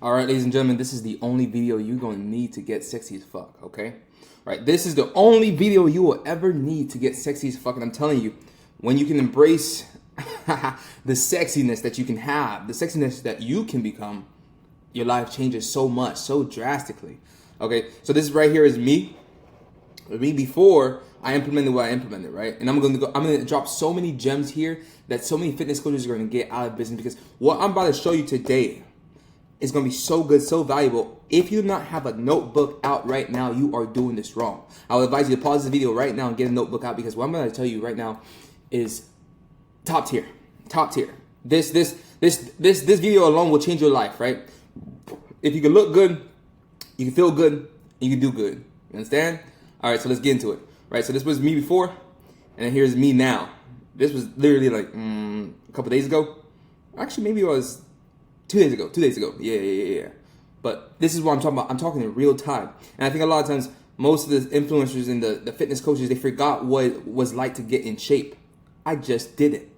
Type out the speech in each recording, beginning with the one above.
All right, ladies and gentlemen, this is the only video you're going to need to get sexy as fuck, okay? Right, this is the only video you will ever need to get sexy as fuck. And I'm telling you, when you can embrace the sexiness that you can have, the sexiness that you can become, your life changes so much, so drastically. Okay, so this right here is me before I implemented what I implemented, right? And I'm gonna drop so many gems here that so many fitness coaches are gonna get out of business, because what I'm about to show you today is gonna be so good, so valuable. If you do not have a notebook out right now, you are doing this wrong. I would advise you to pause the video right now and get a notebook out, because what I'm gonna tell you right now is top tier, top tier. This video alone will change your life, right? If you can look good, you can feel good, and you can do good. You understand? All right, so let's get into it. Right, so this was me before, and then here's me now. This was literally like a couple days ago. Actually, maybe it was 2 days ago. 2 days ago. Yeah. But this is what I'm talking about. I'm talking in real time. And I think a lot of times, most of the influencers and the fitness coaches, they forgot what it was like to get in shape. I just did it,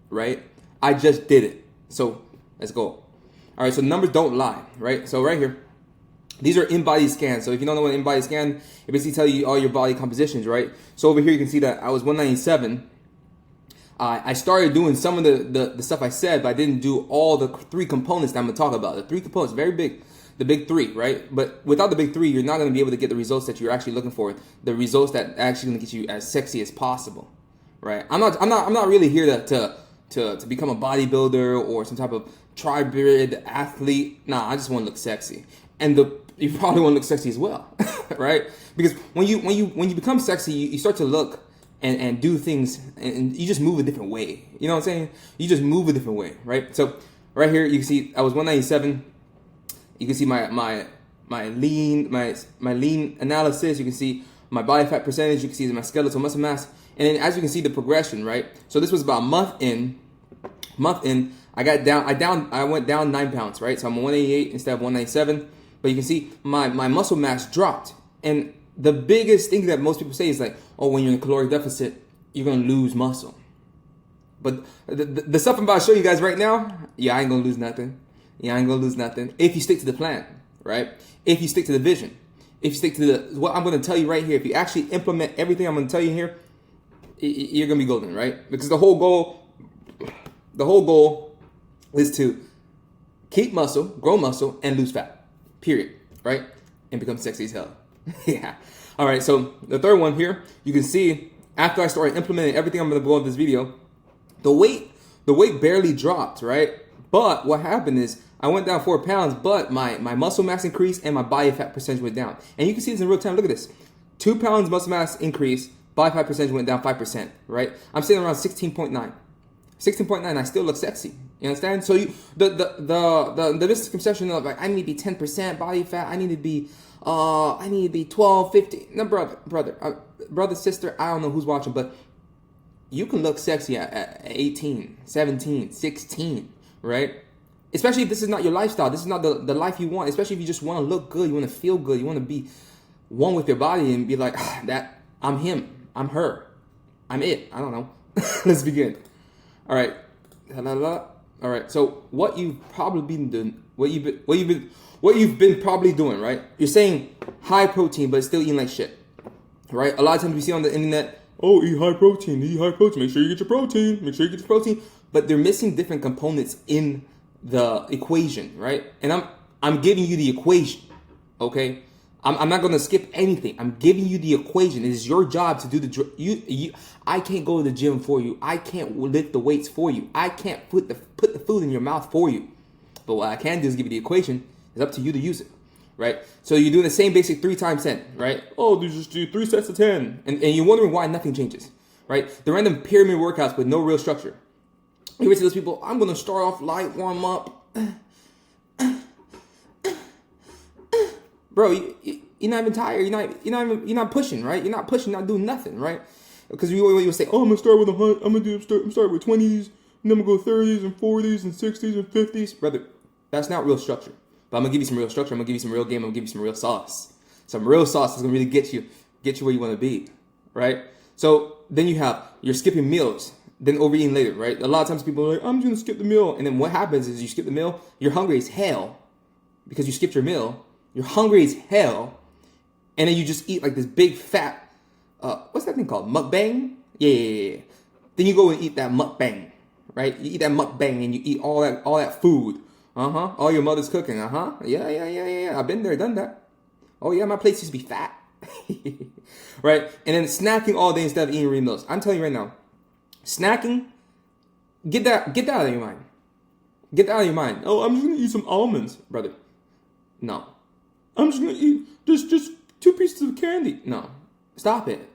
right? I just did it. So let's go. All right, so numbers don't lie, right? So right here, these are in-body scans. So if you don't know what in-body scan, it basically tells you all your body compositions, right? So over here you can see that I was 197. I started doing some of the stuff I said, but I didn't do all the three components that I'm going to talk about. The three components, very big. The big three, right? But without the big three, you're not going to be able to get the results that you're actually looking for. The results that actually going to get you as sexy as possible, right? I'm not really here to become a bodybuilder or some type of tribrid athlete. Nah, I just want to look sexy. And you probably want to look sexy as well, right? Because when you become sexy, you start to look and do things, and you just move a different way. You know what I'm saying? You just move a different way, right? So right here, you can see I was 197. You can see my lean analysis. You can see my body fat percentage. You can see my skeletal muscle mass, and then as you can see the progression, right? So this was about a month in. I went down 9 pounds, right? So I'm 188 instead of 197. But you can see my muscle mass dropped. And the biggest thing that most people say is like, oh, when you're in a caloric deficit, you're going to lose muscle. But the stuff I'm about to show you guys right now, yeah, I ain't going to lose nothing. Yeah, I ain't going to lose nothing. If you stick to the plan, right? If you stick to the vision. If you stick to what I'm going to tell you right here, if you actually implement everything I'm going to tell you here, you're going to be golden, right? Because the whole goal is to keep muscle, grow muscle, and lose fat. Period. Right? And become sexy as hell. Yeah. All right. So the third one here, you can see after I started implementing everything I'm going to go in this video, the weight barely dropped, right? But what happened is I went down 4 pounds, but my muscle mass increased and my body fat percentage went down. And you can see this in real time. Look at this. 2 pounds muscle mass increase, body fat percentage went down 5%, right? I'm sitting around 16.9. 16.9, I still look sexy. You understand? So the misconception of like I need to be 10% body fat, I need to be 12, 15. No, brother, sister, I don't know who's watching, but you can look sexy at 18, 17, 16, right? Especially if this is not your lifestyle. This is not the life you want. Especially if you just want to look good, you want to feel good, you want to be one with your body and be like, that I'm him, I'm her, I'm it. I don't know. Let's begin. All right. All right. So what you've probably been doing, what you've been probably doing, right? You're saying high protein, but still eating like shit, right? A lot of times we see on the internet, oh, eat high protein, eat high protein. Make sure you get your protein. Make sure you get your protein. But they're missing different components in the equation, right? And I'm giving you the equation, okay? I'm not going to skip anything. I'm giving you the equation. It is your job to do I can't go to the gym for you. I can't lift the weights for you. I can't put the food in your mouth for you. But what I can do is give you the equation. It's up to you to use it, right? So you're doing the same basic 3 times 10, right? Oh, you just do 3 sets of 10. And you're wondering why nothing changes, right? The random pyramid workouts with no real structure. You ever see those people, I'm going to start off light, warm up. Bro, you're not even tired. You're not pushing, right? You're not pushing, not doing nothing, right? Because you always say, oh, I'm gonna start with 100. I'm start with 20s, and then I'm gonna go 30s and 40s and 60s and 50s. Brother, that's not real structure. But I'm gonna give you some real structure. I'm gonna give you some real game. I'm gonna give you some real sauce. Some real sauce is gonna really get you where you want to be, right? So then you're skipping meals, then overeating later, right? A lot of times people are like, I'm just gonna skip the meal, and then what happens is you skip the meal, you're hungry as hell. because you skipped your meal. You're hungry as hell, and then you just eat like this big fat, what's that thing called? Mukbang? Yeah. Then you go and eat that mukbang, right? You eat that mukbang and you eat all that food. All your mother's cooking. Yeah. I've been there, done that. Oh yeah, my plates used to be fat. Right? And then snacking all day instead of eating real meals. I'm telling you right now, snacking, get that out of your mind. Get that out of your mind. Oh, I'm just gonna eat some almonds, brother. No. I'm just gonna eat just 2 pieces of candy. No. Stop it.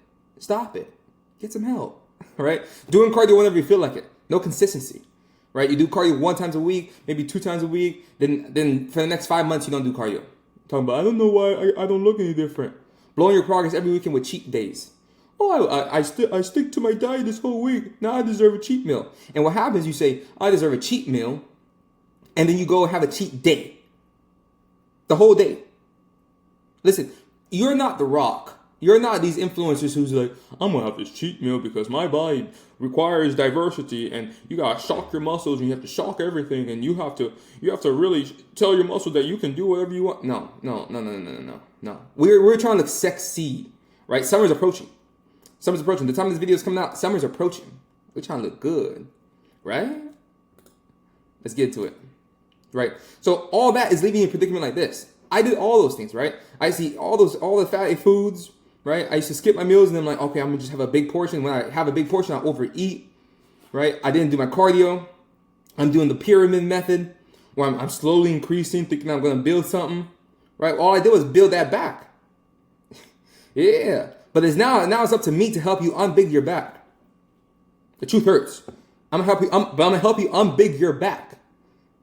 Get some help. Right? Doing cardio whenever you feel like it. No consistency. Right? You do cardio 1 time a week, maybe 2 times a week. Then for the next 5 months you don't do cardio. Talking about, I don't know why I don't look any different. Blowing your progress every weekend with cheat days. Oh, I stick to my diet this whole week. Now I deserve a cheat meal. And what happens, you say, I deserve a cheat meal. And then you go have a cheat day. The whole day. Listen, you're not The Rock. You're not these influencers who's like, I'm going to have this cheat meal because my body requires diversity and you got to shock your muscles and you have to shock everything and you have to really tell your muscle that you can do whatever you want. No. We're trying to succeed, right? Summer's approaching. The time this video is coming out, summer's approaching. We're trying to look good, right? Let's get to it, right? So all that is leaving you in a predicament like this. I did all those things, right? I see all the fatty foods, right? I used to skip my meals and then I'm like, okay, I'm gonna just have a big portion. When I have a big portion, I overeat, right? I didn't do my cardio. I'm doing the pyramid method where I'm slowly increasing, thinking I'm gonna build something, right? All I did was build that back. Yeah, but now it's up to me to help you unbig your back. The truth hurts. I'm gonna help you unbig your back.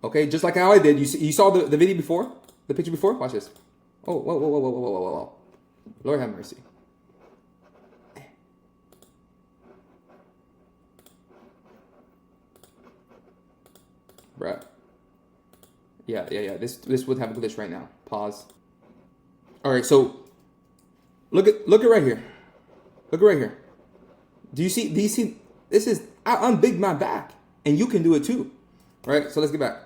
Okay, just like how I did. You saw the video before, the picture before. Watch this. Oh, whoa. Lord have mercy. Bruh. Yeah. This would have a glitch right now. Pause. All right, so look at right here. Look right here. Do you see? This is, I unbig my back, and you can do it too. Right? So let's get back.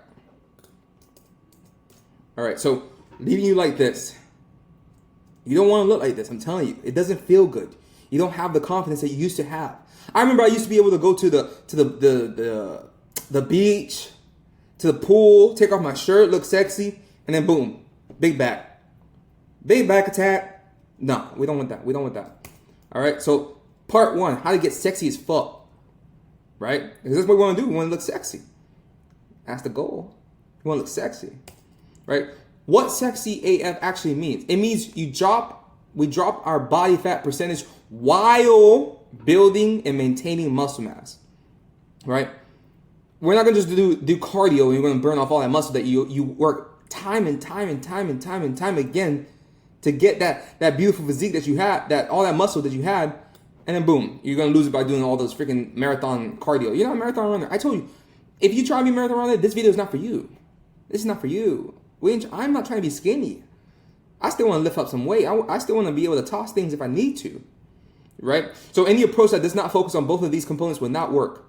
All right, so leaving you like this. You don't want to look like this. I'm telling you, it doesn't feel good. You don't have the confidence that you used to have. I remember I used to be able to go to the beach, to the pool, take off my shirt, look sexy, and then boom, big back attack. No, we don't want that. All right. So part 1, how to get sexy as fuck. Right? Because that's what we want to do. We want to look sexy. That's the goal. We want to look sexy. Right? What sexy AF actually means? It means we drop our body fat percentage while building and maintaining muscle mass. Right? We're not gonna just do cardio and you're gonna burn off all that muscle that you work time and time again to get that beautiful physique that you had, that all that muscle that you had, and then boom, you're gonna lose it by doing all those freaking marathon cardio. You're not a marathon runner. I told you, if you try to be a marathon runner, this video is not for you. This is not for you. I'm not trying to be skinny. I still want to lift up some weight. I still want to be able to toss things if I need to, right? So any approach that does not focus on both of these components will not work.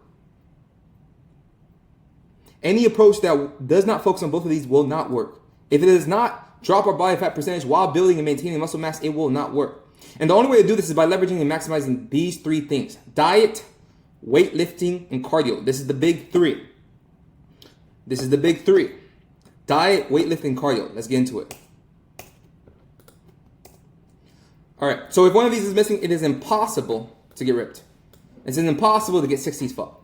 Any approach that does not focus on both of these will not work. If it does not drop our body fat percentage while building and maintaining muscle mass, it will not work. And the only way to do this is by leveraging and maximizing these 3 things: diet, weightlifting, and cardio. This is the big 3. Diet, weightlifting, cardio. Let's get into it. All right. So if one of these is missing, it is impossible to get ripped. It's impossible to get 60 as fuck.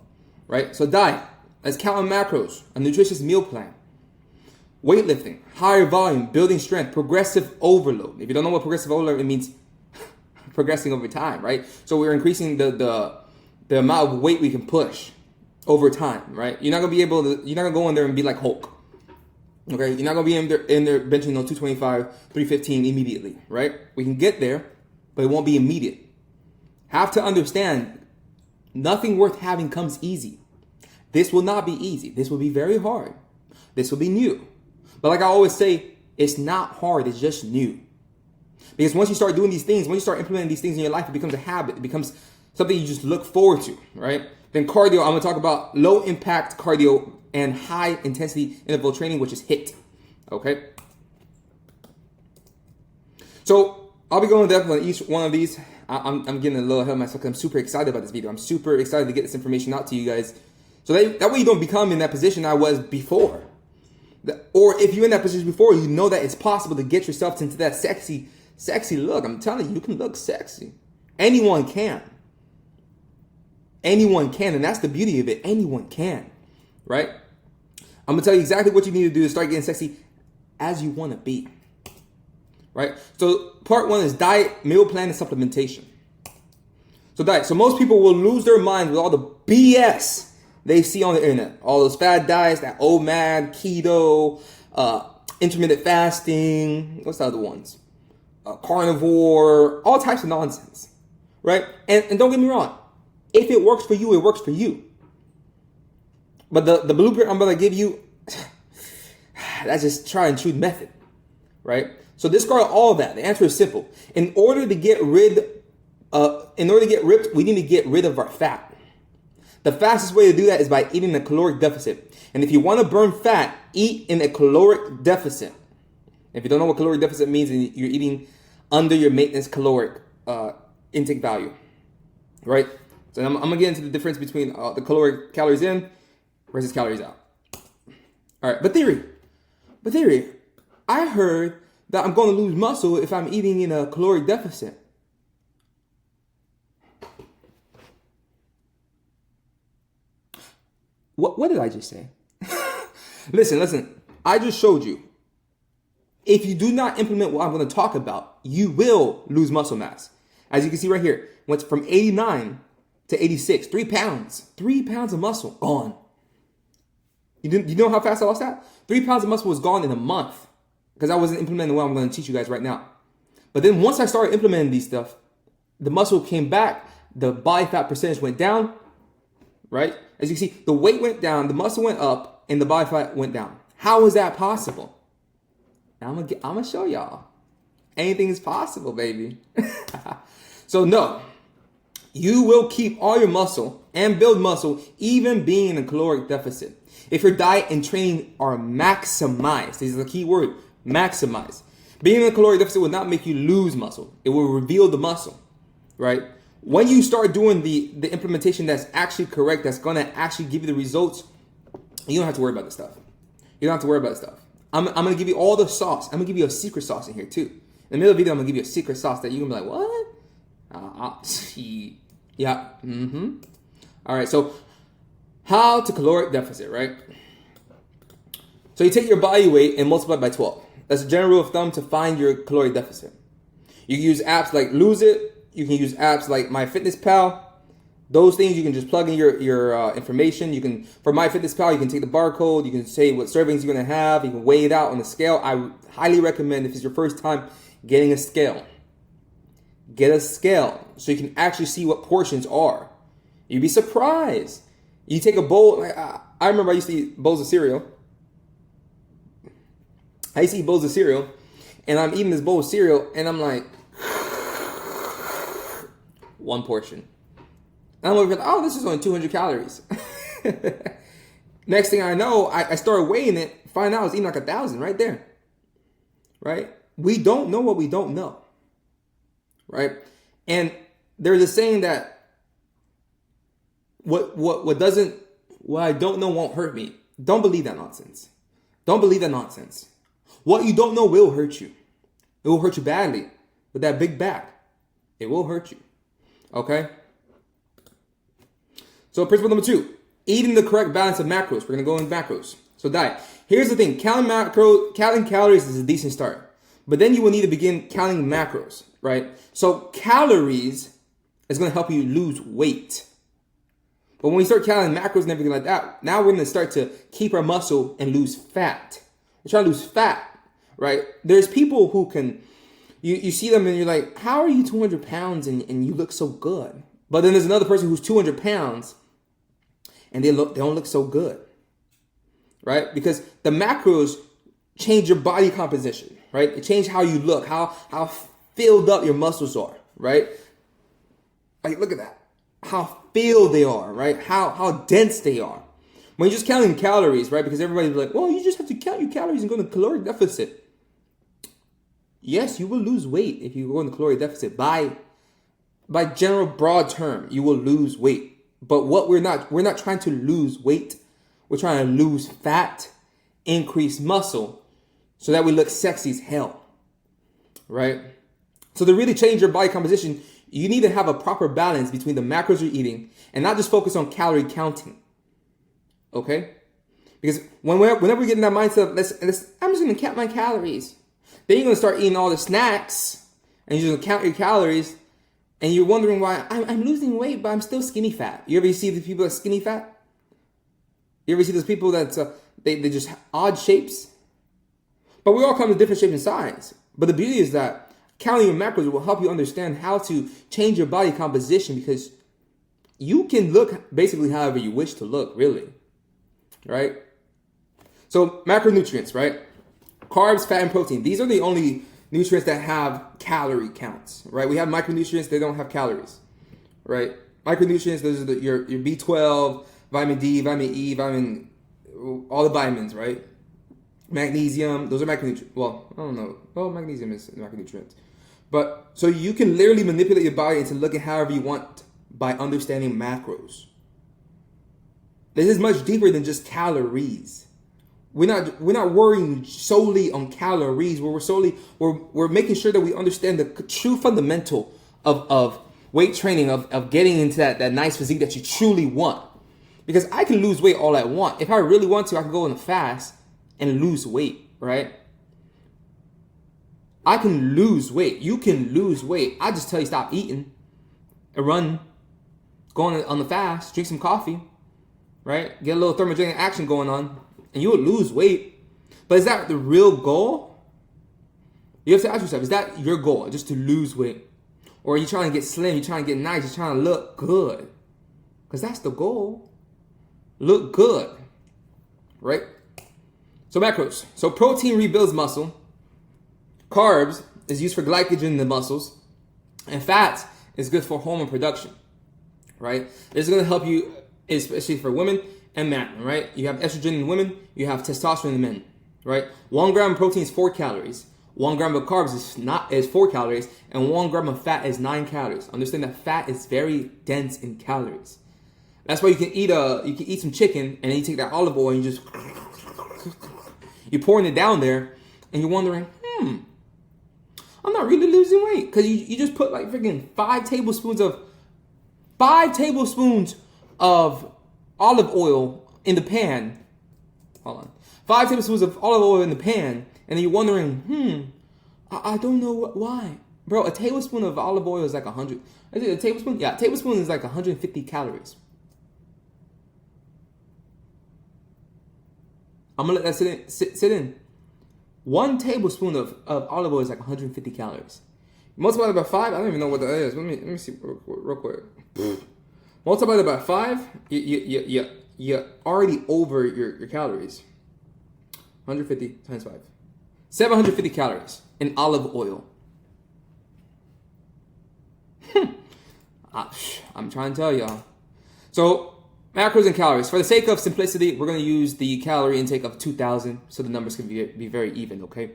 Right? So diet. Let's count on macros, a nutritious meal plan. Weightlifting, higher volume, building strength, progressive overload. If you don't know what progressive overload, it means progressing over time, right? So we're increasing the amount of weight we can push over time, right? You're not gonna go in there and be like Hulk. Okay, you're not gonna be in there benching 225, 315 immediately, right? We can get there, but it won't be immediate. Have to understand, nothing worth having comes easy. This will not be easy. This will be very hard. This will be new. But like I always say, it's not hard, it's just new. Because once you start doing these things, when you start implementing these things in your life, it becomes a habit. It becomes something you just look forward to, right? Then cardio, I'm gonna talk about low impact cardio and high intensity interval training, which is HIIT, okay? So I'll be going depth on each one of these. I'm getting a little ahead of myself because I'm super excited about this video. I'm super excited to get this information out to you guys. So that way you don't become in that position I was before. Or if you're in that position before, you know that it's possible to get yourself into that sexy look. I'm telling you, you can look sexy. Anyone can. Anyone can, and that's the beauty of it. Anyone can, right? I'm gonna tell you exactly what you need to do to start getting sexy as you want to be, right? So part one is diet, meal plan, and supplementation. So diet. So most people will lose their minds with all the BS they see on the internet. All those fad diets, that OMAD, keto, intermittent fasting. What's the other ones? Carnivore, all types of nonsense, right? And don't get me wrong. If it works for you, it works for you. But the blueprint I'm going to give you, that's just try and true method, right? So discard all of that. The answer is simple. In order to get ripped, we need to get rid of our fat. The fastest way to do that is by eating a caloric deficit. And if you want to burn fat, eat in a caloric deficit. If you don't know what caloric deficit means, you're eating under your maintenance caloric intake value, right? So I'm going to get into the difference between the calories in versus calories out. All right, but theory, I heard that I'm going to lose muscle if I'm eating in a caloric deficit. What did I just say? Listen, I just showed you. If you do not implement what I'm going to talk about, you will lose muscle mass. As you can see right here, went from 89 to 86, 3 pounds. 3 pounds of muscle gone. You know how fast I lost that? 3 pounds of muscle was gone in a month because I wasn't implementing what I'm going to teach you guys right now. But then once I started implementing these stuff, the muscle came back, the body fat percentage went down, right? As you can see, the weight went down, the muscle went up, and the body fat went down. How is that possible? I'm gonna show y'all. Anything is possible, baby. So no, you will keep all your muscle and build muscle even being in a caloric deficit. If your diet and training are maximized, this is the key word, maximize. Being in a caloric deficit will not make you lose muscle. It will reveal the muscle, right? When you start doing the implementation that's actually correct, that's going to actually give you the results, you don't have to worry about this stuff. You don't have to worry about this stuff. I'm going to give you all the sauce. I'm going to give you a secret sauce in here too. In the middle of the video, I'm going to give you a secret sauce that you're going to be like, what? Yeah. All right. So how to caloric deficit, right? So you take your body weight and multiply by 12. That's a general rule of thumb to find your caloric deficit. You can use apps like Lose It. You can use apps like MyFitnessPal. Those things you can just plug in your information. You can, for MyFitnessPal, you can take the barcode. You can say what servings you're going to have. You can weigh it out on the scale. I highly recommend, if it's your first time, getting a scale. Get a scale so you can actually see what portions are. You'd be surprised. You take a bowl. I remember I used to eat bowls of cereal. And I'm eating this bowl of cereal, and I'm like, one portion. And I'm like, oh, this is only 200 calories. Next thing I know, I started weighing it, find out I was eating like 1,000 right there. Right? We don't know what we don't know. Right? And there's a saying that what I don't know won't hurt me. Don't believe that nonsense. Don't believe that nonsense. What you don't know will hurt you. It will hurt you badly. With that big back, it will hurt you. Okay? So principle number 2, eating the correct balance of macros. We're going to go in macros. So diet. Here's the thing. Counting calories is a decent start. But then you will need to begin counting macros, right? So calories is going to help you lose weight. But when we start counting macros and everything like that, now we're going to start to keep our muscle and lose fat. We're trying to lose fat, right? There's people who can, you see them and you're like, how are you 200 pounds and you look so good? But then there's another person who's 200 pounds and they don't look so good, right? Because the macros change your body composition, right? It change how you look, how filled up your muscles are, right? Like, look at that. How filled they are, right? How dense they are. When you're just counting calories, right? Because everybody's like, well, you just have to count your calories and go to caloric deficit. Yes, you will lose weight if you go in the caloric deficit. By general broad term, you will lose weight. But what we're not trying to lose weight. We're trying to lose fat, increase muscle, so that we look sexy as hell. Right? So to really change your body composition, you need to have a proper balance between the macros you're eating and not just focus on calorie counting. Okay? Because whenever we get in that mindset of, I'm just going to count my calories. Then you're going to start eating all the snacks and you're just going to count your calories and you're wondering why I'm losing weight, but I'm still skinny fat. You ever see the people that's skinny fat? You ever see those people that they just odd shapes? But we all come in different shapes and sizes. But the beauty is that counting your macros will help you understand how to change your body composition, because you can look basically however you wish to look, really. Right? So macronutrients, right? Carbs, fat, and protein. These are the only nutrients that have calorie counts, right? We have micronutrients, they don't have calories, right? Micronutrients, those are your B12, vitamin D, vitamin E, all the vitamins, right? Magnesium, those are macronutrients. Well, I don't know. Well, magnesium is macronutrients. But, so you can literally manipulate your body into looking however you want by understanding macros. This is much deeper than just calories. We're not worrying solely on calories. We're making sure that we understand the true fundamental of weight training, of getting into that nice physique that you truly want. Because I can lose weight all I want. If I really want to, I can go on a fast and lose weight, right? I can lose weight. You can lose weight. I just tell you stop eating, and run, go on the fast, drink some coffee, right? Get a little thermogenic action going on, and you will lose weight. But is that the real goal? You have to ask yourself, is that your goal, just to lose weight? Or are you trying to get slim, you're trying to get nice, you're trying to look good? Because that's the goal. Look good, right? So macros. So protein rebuilds muscle. Carbs is used for glycogen in the muscles. And fat is good for hormone production, right? This is going to help you, especially for women and men, right? You have estrogen in women, you have testosterone in men, right? 1 gram of protein is 4 calories. 1 gram of carbs is 4 calories, and 1 gram of fat is 9 calories. Understand that fat is very dense in calories. That's why you can eat some chicken, and then you take that olive oil and you're pouring it down there, and you're wondering, I'm not really losing weight, because you just put like freaking 5 tablespoons of olive oil in the pan. Hold on. 5 tablespoons of olive oil in the pan, and then you're wondering, I don't know why. Bro, a tablespoon of olive oil is like 100. Is it a tablespoon? Yeah, a tablespoon is like 150 calories. I'm going to let that sit in. 1 tablespoon of olive oil is like 150 calories. Multiply it by 5, I don't even know what that is. Let me see real quick. Multiply it by 5, you're already over your calories. 150 times 5. 750 calories in olive oil. I'm trying to tell y'all. So, macros and calories. For the sake of simplicity, we're going to use the calorie intake of 2,000 so the numbers can be very even, okay?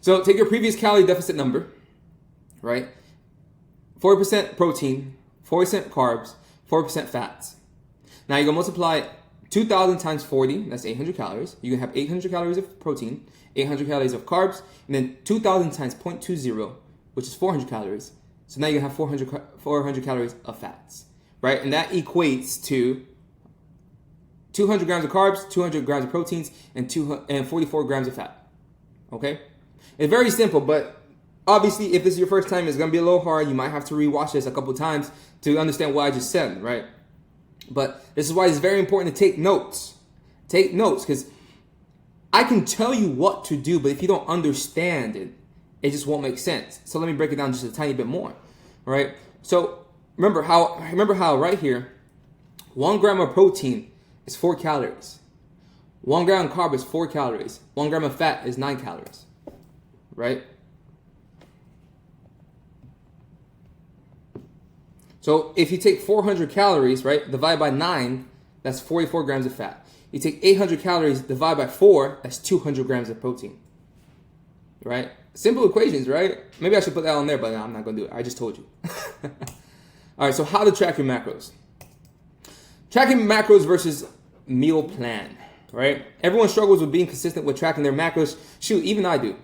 So, take your previous calorie deficit number, right? 40% protein, 40% carbs, 40% fats. Now, you're going to multiply 2,000 times 40, that's 800 calories. You're going to have 800 calories of protein, 800 calories of carbs, and then 2,000 times 0.20, which is 400 calories. So now you have 400 calories of fats, right? And that equates to 200 grams of carbs, 200 grams of proteins, and 44 grams of fat. Okay? It's very simple, but obviously if this is your first time, it's going to be a little hard. You might have to rewatch this a couple times to understand what I just said, right? But this is why it's very important to take notes. Take notes, because I can tell you what to do, but if you don't understand it, it just won't make sense. So let me break it down just a tiny bit more, right? So remember how right here, 1 gram of protein is 4 calories. 1 gram of carb is 4 calories. 1 gram of fat is 9 calories, right? So if you take 400 calories, right, divide by 9, that's 44 grams of fat. You take 800 calories, divide by 4, that's 200 grams of protein, right? Simple equations, right? Maybe I should put that on there, but no, I'm not going to do it. I just told you. All right, so how to track your macros. Tracking macros versus meal plan, right? Everyone struggles with being consistent with tracking their macros. Shoot, even I do.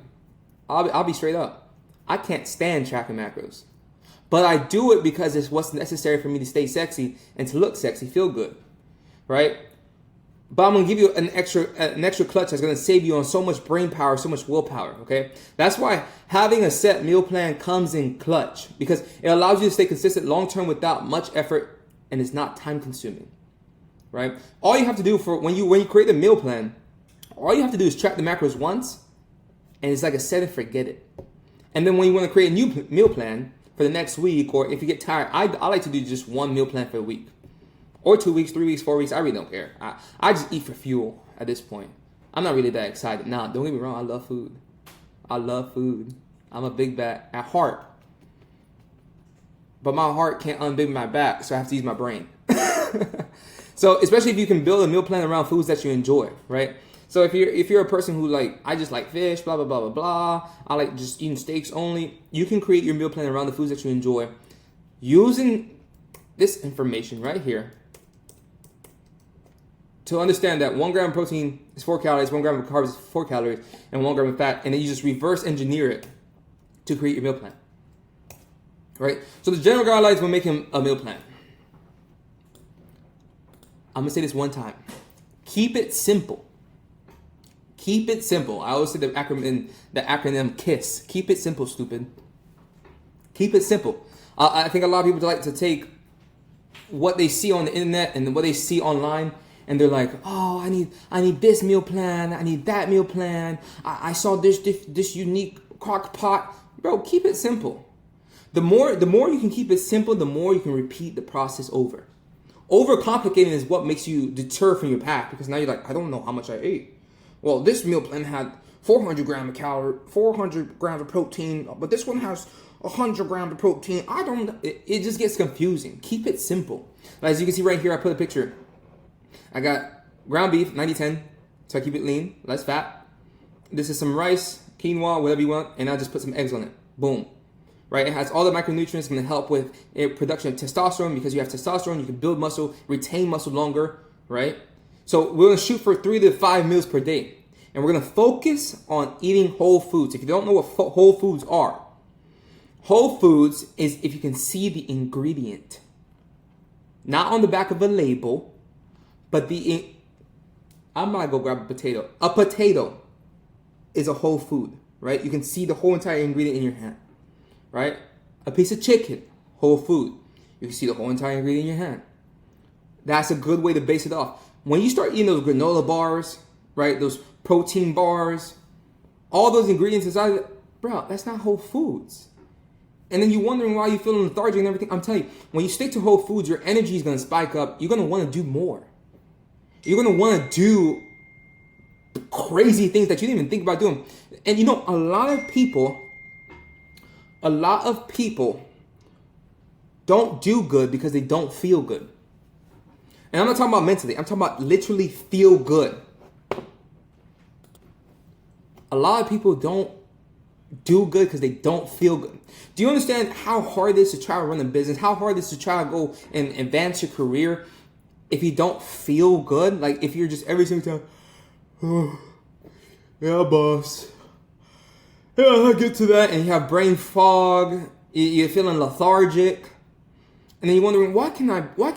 I'll be straight up. I can't stand tracking macros. But I do it because it's what's necessary for me to stay sexy and to look sexy, feel good, right? But I'm going to give you an extra clutch that's going to save you on so much brain power, so much willpower, okay? That's why having a set meal plan comes in clutch, because it allows you to stay consistent long-term without much effort, and it's not time-consuming, right? All you have to do for when you create a meal plan, all you have to do is track the macros once, and it's like a set and forget it. And then when you want to create a new meal plan for the next week, or if you get tired, I like to do just one meal plan for the week. Or 2 weeks, 3 weeks, 4 weeks. I really don't care. I just eat for fuel at this point. I'm not really that excited. Nah, don't get me wrong. I love food. I love food. I'm a big bat at heart. But my heart can't unbig my back, so I have to use my brain. So especially if you can build a meal plan around foods that you enjoy, right? So if you're a person who I just like fish, blah, blah, blah, blah, blah. I like just eating steaks only. You can create your meal plan around the foods that you enjoy using this information right here to understand that 1 gram of protein is 4 calories, 1 gram of carbs is 4 calories, and 1 gram of fat, and then you just reverse engineer it to create your meal plan, right? So the general guidelines when making a meal plan. I'm gonna say this one time. Keep it simple. Keep it simple. I always say the acronym KISS. Keep it simple, stupid. Keep it simple. I think a lot of people like to take what they see on the internet and what they see online, and they're like, oh, I need this meal plan. I need that meal plan. I saw this unique crock pot. Bro, keep it simple. The more you can keep it simple, the more you can repeat the process over. Overcomplicating is what makes you deter from your path, because now you're like, I don't know how much I ate. Well, this meal plan had 400 grams of protein, but this one has 100 grams of protein. It just gets confusing. Keep it simple. As you can see right here, I put a picture. I got ground beef, 90-10, so I keep it lean, less fat. This is some rice, quinoa, whatever you want, and I just put some eggs on it. Boom. Right? It has all the micronutrients going to help with production of testosterone, because you have testosterone, you can build muscle, retain muscle longer, right? So we're going to shoot for 3 to 5 meals per day. And we're going to focus on eating whole foods. If you don't know what whole foods are, whole foods is if you can see the ingredient. Not on the back of a label, but I'm going to go grab a potato. A potato is a whole food, right? You can see the whole entire ingredient in your hand, right? A piece of chicken, whole food. You can see the whole entire ingredient in your hand. That's a good way to base it off. When you start eating those granola bars, right, those protein bars, all those ingredients inside, bro, that's not whole foods. And then you're wondering why you're feeling lethargic and everything. I'm telling you, when you stick to whole foods, your energy is going to spike up. You're going to want to do more. You're going to want to do crazy things that you didn't even think about doing. And you know, a lot of people don't do good because they don't feel good. And I'm not talking about mentally. I'm talking about literally feel good. A lot of people don't do good because they don't feel good. Do you understand how hard it is to try to run a business? How hard it is to try to go and advance your career if you don't feel good? Like if you're just every single time, oh, yeah, boss. Yeah, I'll get to that. And you have brain fog. You're feeling lethargic. And then you're wondering, why can't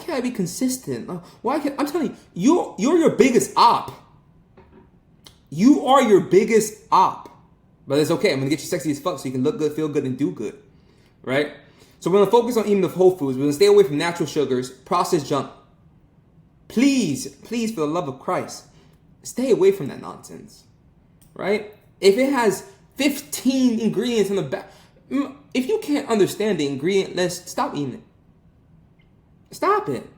I be consistent? I'm telling you, you're your biggest op. You are your biggest op. But it's okay. I'm going to get you sexy as fuck so you can look good, feel good, and do good. Right? So we're going to focus on eating the whole foods. We're going to stay away from natural sugars, processed junk. Please, for the love of Christ, stay away from that nonsense. Right? If it has 15 ingredients in the back, if you can't understand the ingredient list, stop eating it. Stop it.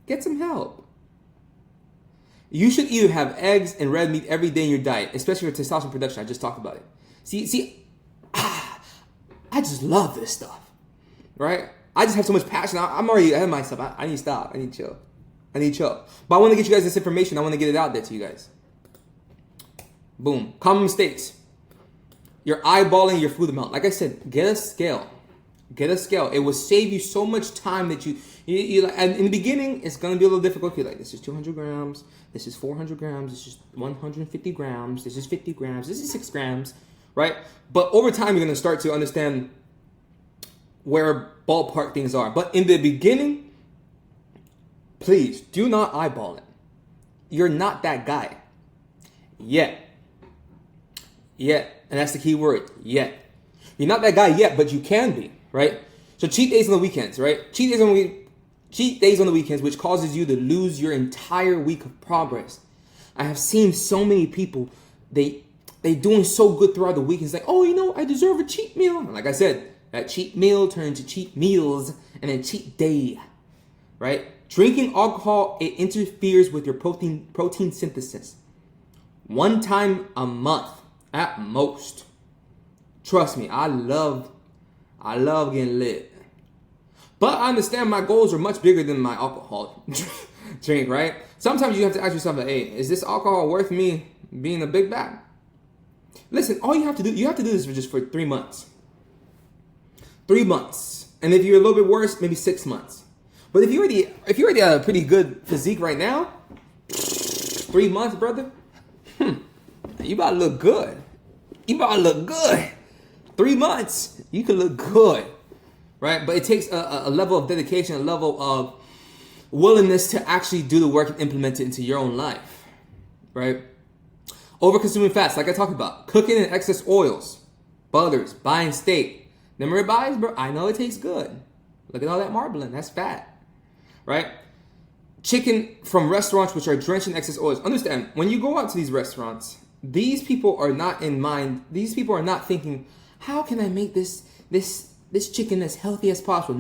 Get some help. You should either have eggs and red meat every day in your diet, especially for testosterone production. I just talked about it. I just love this stuff, right? I just have so much passion. I'm already ahead of myself. I need to stop. I need to chill. But I want to get you guys this information. I want to get it out there to you guys. Boom. Common mistakes. You're eyeballing your food amount. Like I said, get a scale. Get a scale. It will save you so much time that you like. And in the beginning, it's gonna be a little difficult. You're like, this is 200 grams. This is 400 grams. This is 150 grams. This is 50 grams. This is 6 grams, right? But over time, you're gonna start to understand where ballpark things are. But in the beginning, please do not eyeball it. You're not that guy yet. And that's the key word, yet. You're not that guy yet, but you can be, right? So cheat days on the weekends, right? Cheat days on the weekends, which causes you to lose your entire week of progress. I have seen so many people, they doing so good throughout the week. It's like, oh, I deserve a cheat meal. And like I said, that cheat meal turns to cheat meals and then cheat day, right? Drinking alcohol, it interferes with your protein synthesis. 1 time a month at most. Trust me, I love getting lit. But I understand my goals are much bigger than my alcohol drink, right? Sometimes you have to ask yourself, hey, is this alcohol worth me being a big bag? Listen, all you have to do this for just 3 months. 3 months. And if you're a little bit worse, maybe 6 months. But if you're already a pretty good physique right now, 3 months, brother, you about to look good. 3 months, you can look good, right? But it takes a level of dedication, a level of willingness to actually do the work and implement it into your own life, right? Over-consuming fats, like I talked about. Cooking in excess oils, butters, buying steak. Them ribeyes, bro, I know it tastes good. Look at all that marbling, that's fat, right? Chicken from restaurants which are drenched in excess oils. Understand, when you go out to these restaurants, these people are not in mind. These people are not thinking, how can I make this chicken as healthy as possible?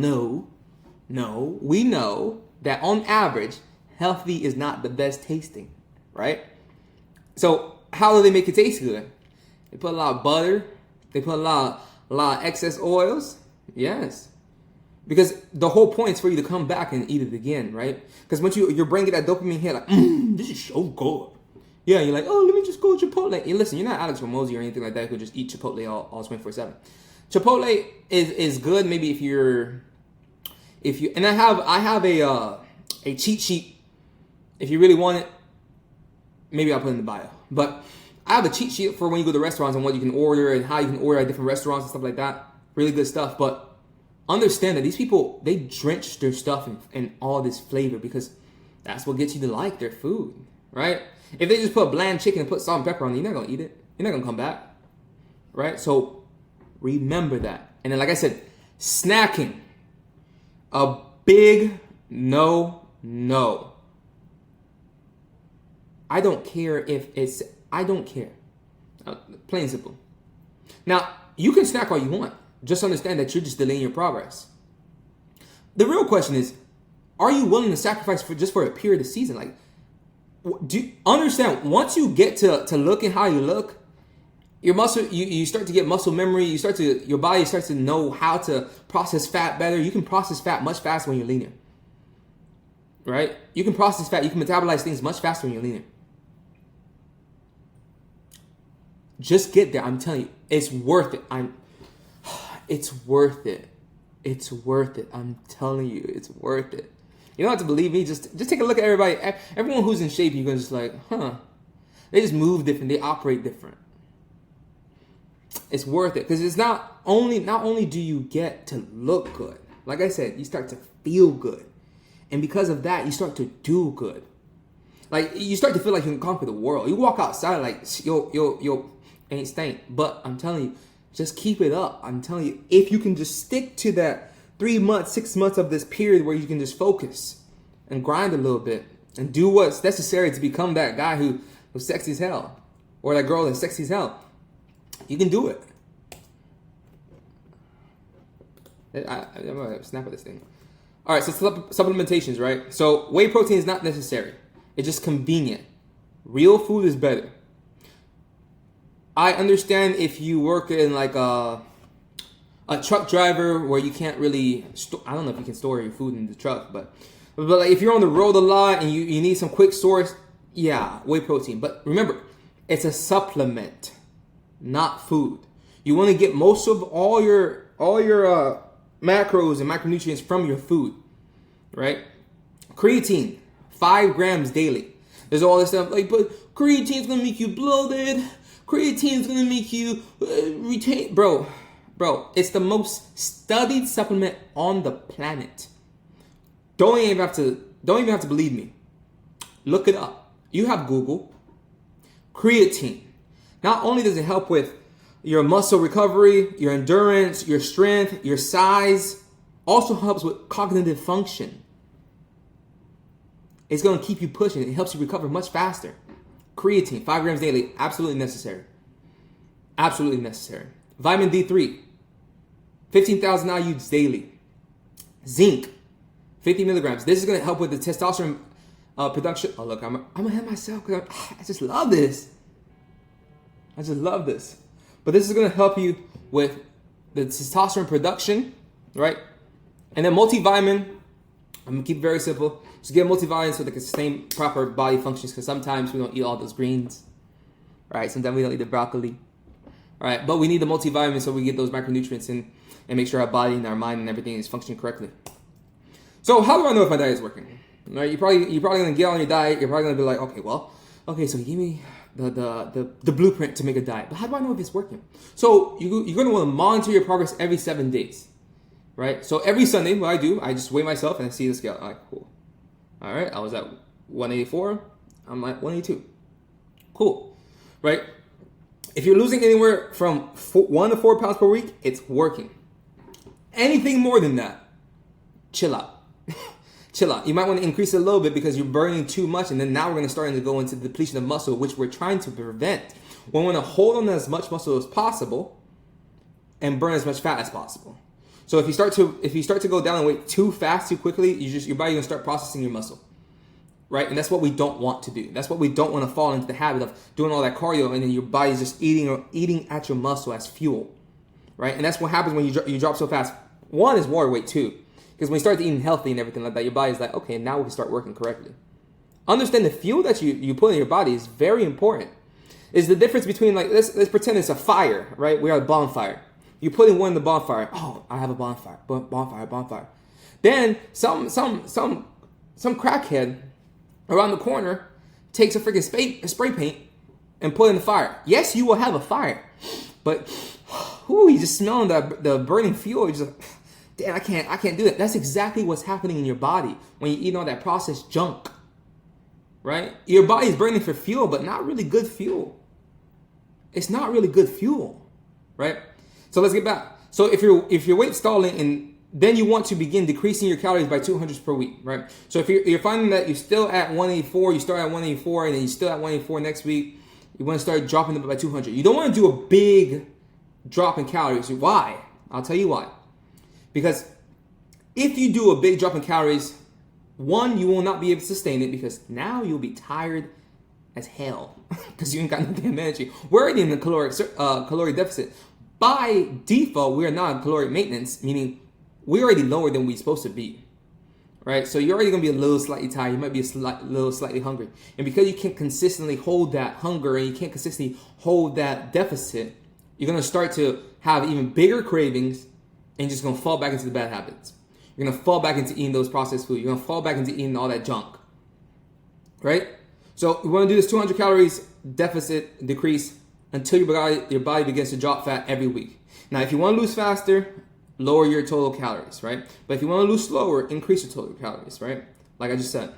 No, we know that on average, healthy is not the best tasting, right? So how do they make it taste good? They put a lot of butter. They put a lot of excess oils. Yes. Because the whole point is for you to come back and eat it again, right? Because once your brain get that dopamine hit, like, this is so good. Yeah, you're like, oh, let me just go Chipotle. Hey, listen, you're not Alex Ramosi or anything like that who just eat Chipotle all 24/7. Chipotle is good maybe if you and I have a cheat sheet. If you really want it, maybe I'll put it in the bio. But I have a cheat sheet for when you go to restaurants and what you can order and how you can order at different restaurants and stuff like that. Really good stuff. But understand that these people, they drench their stuff in all this flavor because that's what gets you to like their food, right? If they just put bland chicken and put salt and pepper on it, you're not going to eat it. You're not going to come back, right? So remember that. And then, like I said, snacking, a big no. I don't care. Plain and simple. Now, you can snack all you want. Just understand that you're just delaying your progress. The real question is, are you willing to sacrifice for a period of season? Like, do you understand, once you get to looking how you look, your muscle, you start to get muscle memory, your body starts to know how to process fat better. You can process fat much faster when you're leaner. Right? You can process fat, you can metabolize things much faster when you're leaner. Just get there. I'm telling you, it's worth it. It's worth it. It's worth it. I'm telling you, it's worth it. You don't have to believe me. Just take a look at everybody. Everyone who's in shape, you're going to just like, they just move different. They operate different. It's worth it. Because it's not only do you get to look good. Like I said, you start to feel good. And because of that, you start to do good. Like, you start to feel like you can conquer the world. You walk outside like, yo, ain't stank. But I'm telling you, just keep it up. I'm telling you, if you can just stick to that 3 months, 6 months of this period where you can just focus and grind a little bit and do what's necessary to become that guy who's sexy as hell, or that girl that's sexy as hell, you can do it. I'm gonna snap at this thing. All right, so supplementations, right? So whey protein is not necessary. It's just convenient. Real food is better. I understand if you work in like a truck driver where you can't really, I don't know if you can store your food in the truck, but like if you're on the road a lot and you need some quick source, yeah, whey protein. But remember, it's a supplement, not food. You want to get most of all your macros and micronutrients from your food, right? Creatine, 5 grams daily. There's all this stuff like, but creatine's gonna make you bloated. Creatine's gonna make you retain, bro. It's the most studied supplement on the planet. Don't even have to believe me. Look it up. You have Google. Creatine. Not only does it help with your muscle recovery, your endurance, your strength, your size, also helps with cognitive function. It's going to keep you pushing. It helps you recover much faster. Creatine, 5 grams daily, absolutely necessary. Absolutely necessary. Vitamin D3, 15,000 IUs daily. Zinc, 50 milligrams. This is going to help with the testosterone production. Oh, look, I'm ahead of myself because I just love this. I just love this. But this is going to help you with the testosterone production, right? And then multivitamin, I'm going to keep it very simple. Just get a multivitamin so they can sustain proper body functions, because sometimes we don't eat all those greens, right? Sometimes we don't eat the broccoli, right? But we need the multivitamin so we get those micronutrients in and make sure our body and our mind and everything is functioning correctly. So how do I know if my diet is working? Right? You're probably going to get on your diet. You're probably going to be like, okay, so give me the blueprint to make a diet. But how do I know if it's working? So you're going to want to monitor your progress every 7 days, right? So every Sunday, what I do, I just weigh myself and I see the scale. I'm like, cool. All right, I was at 184. I'm at 182. Cool, right? If you're losing anywhere from 1 to 4 pounds per week, it's working. Anything more than that, chill out. Chill out. You might want to increase it a little bit because you're burning too much, and then now we're going to start to go into the depletion of muscle, which we're trying to prevent. We want to hold on to as much muscle as possible and burn as much fat as possible. So if you start to go down in weight too fast, too quickly, your body gonna start processing your muscle, right? And that's what we don't want to do. That's what we don't want to fall into the habit of doing all that cardio, and then your body's just eating at your muscle as fuel, right? And that's what happens when you drop so fast. One is water weight too, because when you start eating healthy and everything like that, your body's like, okay, now we can start working correctly. Understand the fuel that you put in your body is very important. Is the difference between, like, let's pretend it's a fire, right? We are a bonfire. You put in one in the bonfire. Oh, I have a bonfire. Bonfire. Then some crackhead around the corner takes a freaking spray paint and put it in the fire. Yes, you will have a fire, but you just smelling the burning fuel. You're just like, damn, I can't do that. That's exactly what's happening in your body when you eat all that processed junk, right? Your body's burning for fuel, but not really good fuel. It's not really good fuel, right? So let's get back. So if your weight's stalling, and then you want to begin decreasing your calories by 200 per week, right? So if you're finding that you're still at 184, you start at 184, and then you're still at 184 next week, you want to start dropping them by 200. You don't want to do a big drop in calories. Why? I'll tell you why. Because if you do a big drop in calories, one, you will not be able to sustain it, because now you'll be tired as hell because you ain't got no damn energy. We're already in the caloric deficit. By default, we are not in caloric maintenance, meaning we're already lower than we're supposed to be, right? So you're already going to be a little slightly tired. You might be little slightly hungry. And because you can't consistently hold that hunger and you can't consistently hold that deficit, you're going to start to have even bigger cravings and just going to fall back into the bad habits. You're going to fall back into eating those processed food. You're going to fall back into eating all that junk, right? So we want to do this 200 calories deficit decrease until your body begins to drop fat every week. Now, if you want to lose faster, lower your total calories, right? But if you want to lose slower, increase your total calories, right? Like I just said.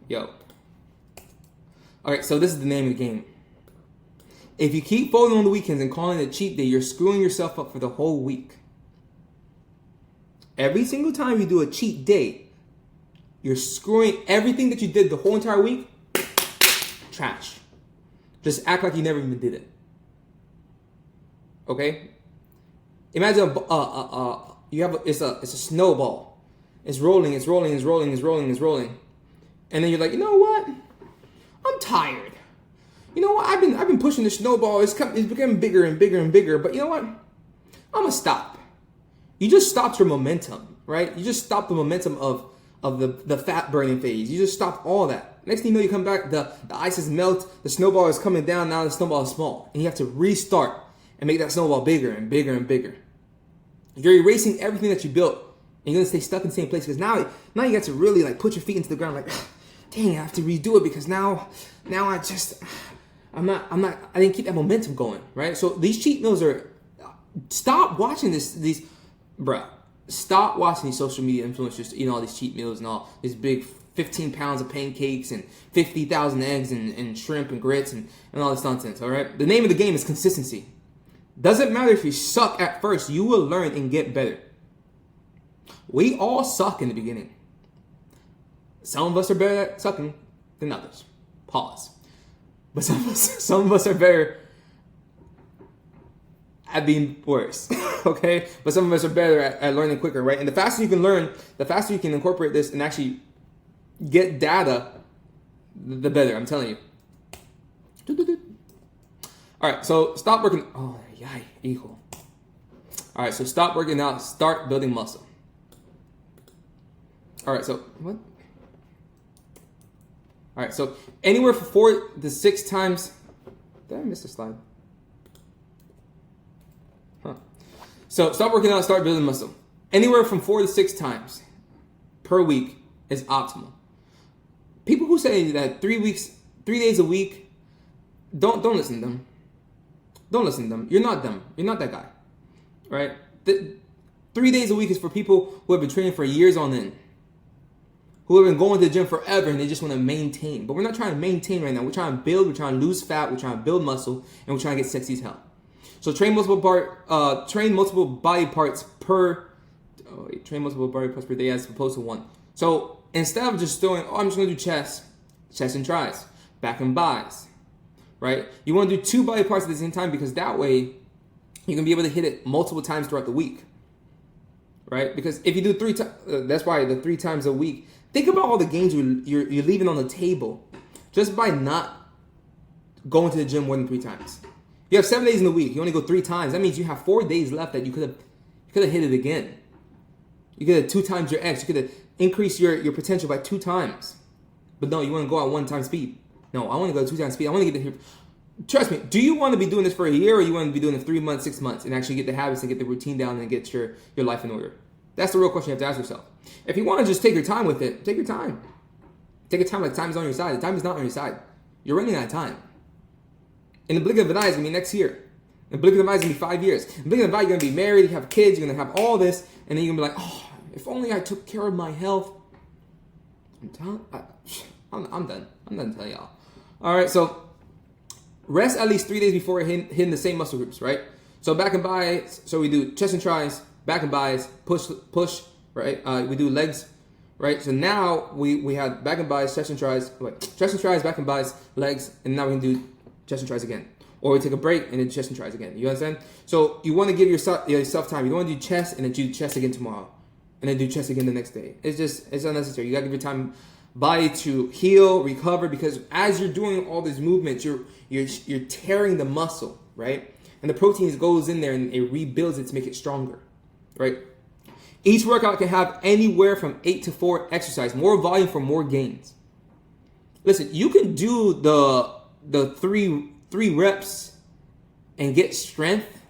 Yo. All right, so this is the name of the game. If you keep folding on the weekends and calling it a cheat day, you're screwing yourself up for the whole week. Every single time you do a cheat day, you're screwing everything that you did the whole entire week. Trash. Just act like you never even did it. Okay? Imagine it's a snowball. It's rolling. And then you're like, you know what? I'm tired. You know what? I've been pushing the snowball. It's becoming bigger and bigger and bigger. But you know what? I'm gonna stop. You just stopped your momentum, right? You just stopped the momentum of the fat burning phase. You just stop all that. Next thing you know, you come back, the ice is melt, the snowball is coming down, now the snowball is small. And you have to restart and make that snowball bigger and bigger and bigger. You're erasing everything that you built, and you're gonna stay stuck in the same place because now you got to really like put your feet into the ground, like, dang, I have to redo it because now I didn't keep that momentum going, right? So these cheat meals are, stop watching stop watching these social media influencers eating all these cheat meals and all these big 15 pounds of pancakes and 50,000 eggs and shrimp and grits and all this nonsense, all right? The name of the game is consistency. Doesn't matter if you suck at first, you will learn and get better. We all suck in the beginning. Some of us are better at sucking than others. Pause. But some of us are better at being worse, okay? But some of us are better at learning quicker, right? And the faster you can learn, the faster you can incorporate this and actually get data, the better, I'm telling you. All right, so stop working. Oh, yay, equal. All right, so stop working out, start building muscle. All right, so what? All right, so anywhere from 4 to 6 times. Did I miss a slide? Huh. So stop working out, start building muscle. Anywhere from 4 to 6 times per week is optimal. People who say that 3 days a week, don't listen to them. Don't listen to them. You're not them. You're not that guy, right? 3 days a week is for people who have been training for years on end, who have been going to the gym forever and they just want to maintain. But we're not trying to maintain right now. We're trying to build. We're trying to lose fat. We're trying to build muscle, and we're trying to get sexy as hell. So train multiple body parts per day as opposed to one. So instead of just doing, I'm just going to do chest and tris, back and bis, right? You want to do 2 body parts at the same time because that way you can be able to hit it multiple times throughout the week, right? Because if you do 3 times, that's why the 3 times a week. Think about all the gains you're leaving on the table just by not going to the gym more than 3 times. You have 7 days in the week. You only go 3 times. That means you have 4 days left that you could have hit it again. You could have 2 times your X. You could have increased your potential by 2 times. But no, you want to go at 1 time speed. No, I want to go at 2 times speed. I want to get here. Trust me. Do you want to be doing this for a year, or you want to be doing it 3 months, 6 months, and actually get the habits and get the routine down and get your life in order? That's the real question you have to ask yourself. If you want to just take your time with it, take your time. Take your time like time is on your side. The time is not on your side. You're running out of time. In the blink of an eye, it's going to be next year. In the blink of an eye, it's going to be 5 years. In the blink of an eye, you're going to be married, you have kids, you're going to have all this, and then you're going to be like, oh, if only I took care of my health. I'm done. I'm done telling y'all. All right, so rest at least 3 days before hitting the same muscle groups, right? So back and bis, so we do chest and tris, back and bis, push, right? We do legs, right? So now we have back and bis, chest and tris, back and bis, legs, and now we can do chest and tris again. Or we take a break and then chest and tris again. You understand? So you want to give yourself time. You don't want to do chest and then do chest again tomorrow, and then do chest again the next day. It's unnecessary. You gotta give your time, body to heal, recover, because as you're doing all these movements, you're tearing the muscle, right? And the proteins goes in there and it rebuilds it to make it stronger, right? Each workout can have anywhere from 8 to 4 exercise, more volume for more gains. Listen, you can do the three reps and get strength.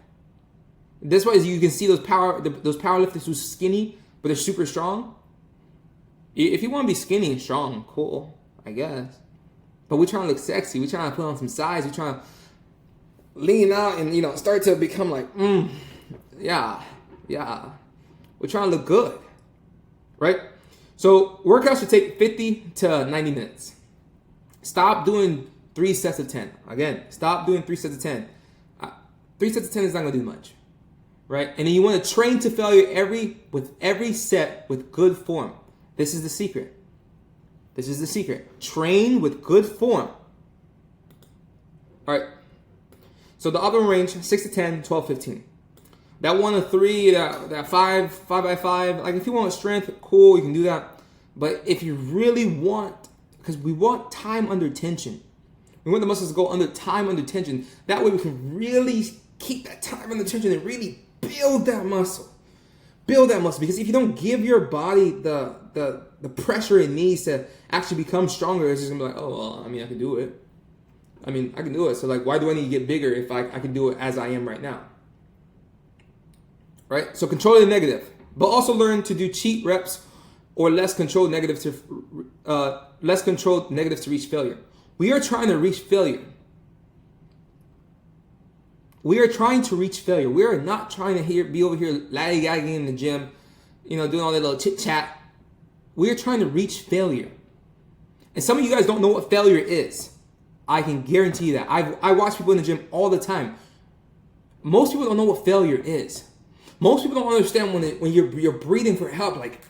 That's why you can see those powerlifters who's skinny but they're super strong. If you want to be skinny and strong, cool, I guess. But we're trying to look sexy. We're trying to put on some size. We're trying to lean out and start to become like, yeah. We're trying to look good, right? So workouts should take 50 to 90 minutes. Stop doing 3 sets of 10. Again, stop doing 3 sets of 10. 3 sets of 10 is not going to do much, right? And then you want to train to failure with every set with good form. This is the secret. Train with good form. All right. So the optimal range, 6 to 10, 12, 15. That 1 to 3, that 5 by 5, like if you want strength, cool, you can do that. But if you really want, because we want time under tension. We want the muscles to go under time under tension. That way we can really keep that time under tension and really build that muscle. Because if you don't give your body the the pressure it needs to actually become stronger is just gonna be like, oh well, I mean, I can do it. I mean, I can do it. So like, why do I need to get bigger if I can do it as I am right now? Right? So control the negative, but also learn to do cheat reps or less controlled negatives to reach failure. We are trying to reach failure. We are trying to reach failure. We are not trying to be over here lollygagging in the gym, doing all that little chit chat. We are trying to reach failure. And some of you guys don't know what failure is. I can guarantee you that. I watch people in the gym all the time. Most people don't know what failure is. Most people don't understand when you're breathing for help, like,